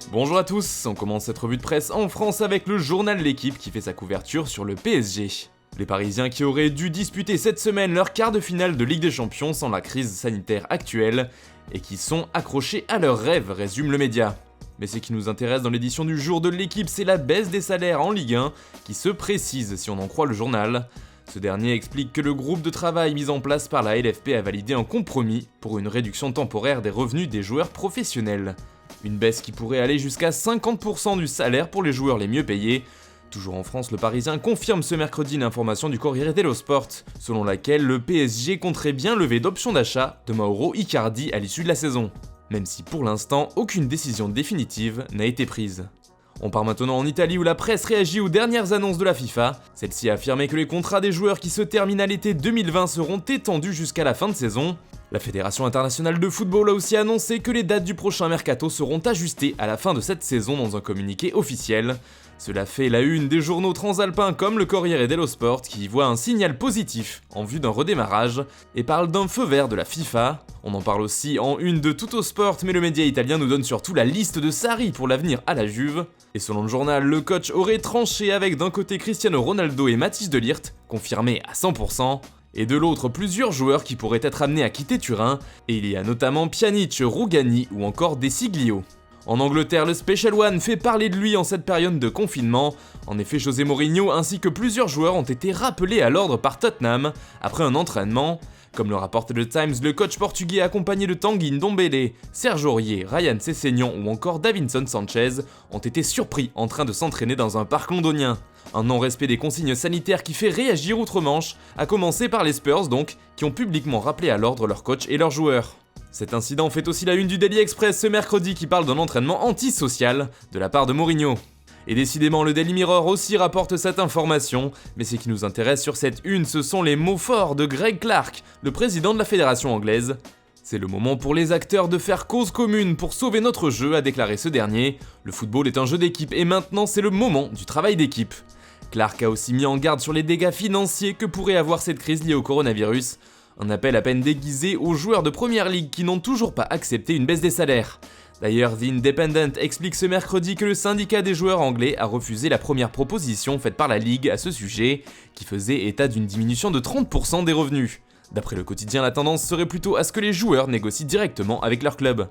Bonjour à tous, on commence cette revue de presse en France avec le journal L'Équipe qui fait sa couverture sur le PSG. Les Parisiens qui auraient dû disputer cette semaine leur quart de finale de Ligue des Champions sans la crise sanitaire actuelle et qui sont accrochés à leurs rêves, résume le média. Mais ce qui nous intéresse dans l'édition du jour de L'Équipe, c'est la baisse des salaires en Ligue 1 qui se précise si on en croit le journal. Ce dernier explique que le groupe de travail mis en place par la LFP a validé un compromis pour une réduction temporaire des revenus des joueurs professionnels. Une baisse qui pourrait aller jusqu'à 50% du salaire pour les joueurs les mieux payés. Toujours en France, le Parisien confirme ce mercredi l'information du Corriere dello Sport, selon laquelle le PSG compterait bien lever d'options d'achat de Mauro Icardi à l'issue de la saison. Même si pour l'instant, aucune décision définitive n'a été prise. On part maintenant en Italie où la presse réagit aux dernières annonces de la FIFA. Celle-ci a affirmé que les contrats des joueurs qui se terminent à l'été 2020 seront étendus jusqu'à la fin de saison. La Fédération internationale de football a aussi annoncé que les dates du prochain mercato seront ajustées à la fin de cette saison dans un communiqué officiel. Cela fait la une des journaux transalpins comme le Corriere dello Sport qui y voit un signal positif en vue d'un redémarrage et parle d'un feu vert de la FIFA. On en parle aussi en une de Tuttosport, mais le média italien nous donne surtout la liste de Sarri pour l'avenir à la Juve. Et selon le journal, le coach aurait tranché avec d'un côté Cristiano Ronaldo et Mathis de Ligt, confirmés à 100%, et de l'autre plusieurs joueurs qui pourraient être amenés à quitter Turin, et il y a notamment Pjanic, Rugani ou encore De Siglio. En Angleterre, le Special One fait parler de lui en cette période de confinement. En effet, José Mourinho ainsi que plusieurs joueurs ont été rappelés à l'ordre par Tottenham après un entraînement. Comme le rapporte le Times, le coach portugais accompagné de Tanguy Ndombele, Serge Aurier, Ryan Sessegnon ou encore Davinson Sanchez ont été surpris en train de s'entraîner dans un parc londonien. Un non-respect des consignes sanitaires qui fait réagir outre-Manche, à commencer par les Spurs donc, qui ont publiquement rappelé à l'ordre leur coach et leurs joueurs. Cet incident fait aussi la une du Daily Express ce mercredi qui parle d'un entraînement antisocial de la part de Mourinho. Et décidément, le Daily Mirror aussi rapporte cette information, mais ce qui nous intéresse sur cette une, ce sont les mots forts de Greg Clark, le président de la fédération anglaise. C'est le moment pour les acteurs de faire cause commune pour sauver notre jeu, a déclaré ce dernier. Le football est un jeu d'équipe et maintenant c'est le moment du travail d'équipe. Clark a aussi mis en garde sur les dégâts financiers que pourrait avoir cette crise liée au coronavirus. Un appel à peine déguisé aux joueurs de Première Ligue qui n'ont toujours pas accepté une baisse des salaires. D'ailleurs, The Independent explique ce mercredi que le syndicat des joueurs anglais a refusé la première proposition faite par la Ligue à ce sujet, qui faisait état d'une diminution de 30% des revenus. D'après le quotidien, la tendance serait plutôt à ce que les joueurs négocient directement avec leur club.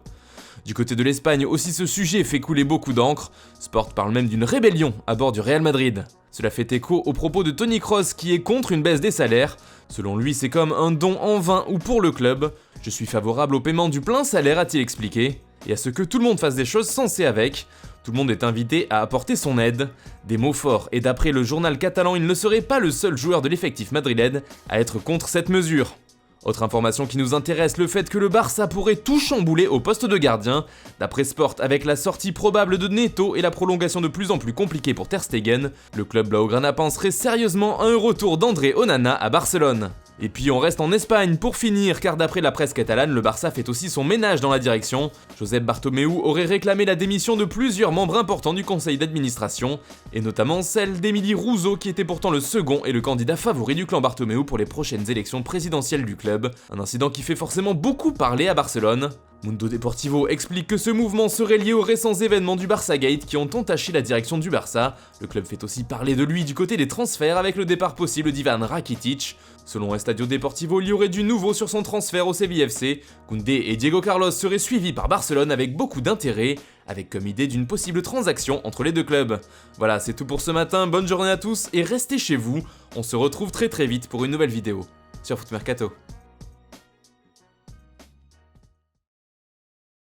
Du côté de l'Espagne, aussi ce sujet fait couler beaucoup d'encre. Sport parle même d'une rébellion à bord du Real Madrid. Cela fait écho aux propos de Toni Kroos qui est contre une baisse des salaires. Selon lui, c'est comme un don en vain ou pour le club. Je suis favorable au paiement du plein salaire, a-t-il expliqué, et à ce que tout le monde fasse des choses sensées avec. Tout le monde est invité à apporter son aide. Des mots forts, et d'après le journal catalan, il ne serait pas le seul joueur de l'effectif madrilène à être contre cette mesure. Autre information qui nous intéresse, le fait que le Barça pourrait tout chambouler au poste de gardien. D'après Sport, avec la sortie probable de Neto et la prolongation de plus en plus compliquée pour Ter Stegen, le club blaugrana penserait sérieusement à un retour d'André Onana à Barcelone. Et puis on reste en Espagne pour finir, car d'après la presse catalane, le Barça fait aussi son ménage dans la direction. Josep Bartomeu aurait réclamé la démission de plusieurs membres importants du conseil d'administration, et notamment celle d'Emily Rousseau qui était pourtant le second et le candidat favori du clan Bartomeu pour les prochaines élections présidentielles du club. Un incident qui fait forcément beaucoup parler à Barcelone. Mundo Deportivo explique que ce mouvement serait lié aux récents événements du Barça Gate qui ont entaché la direction du Barça. Le club fait aussi parler de lui du côté des transferts avec le départ possible d'Ivan Rakitic. Selon Estadio Deportivo, il y aurait du nouveau sur son transfert au Séville FC. Koundé et Diego Carlos seraient suivis par Barcelone avec beaucoup d'intérêt, avec comme idée d'une possible transaction entre les deux clubs. Voilà, c'est tout pour ce matin, bonne journée à tous et restez chez vous. On se retrouve très vite pour une nouvelle vidéo sur Foot Mercato.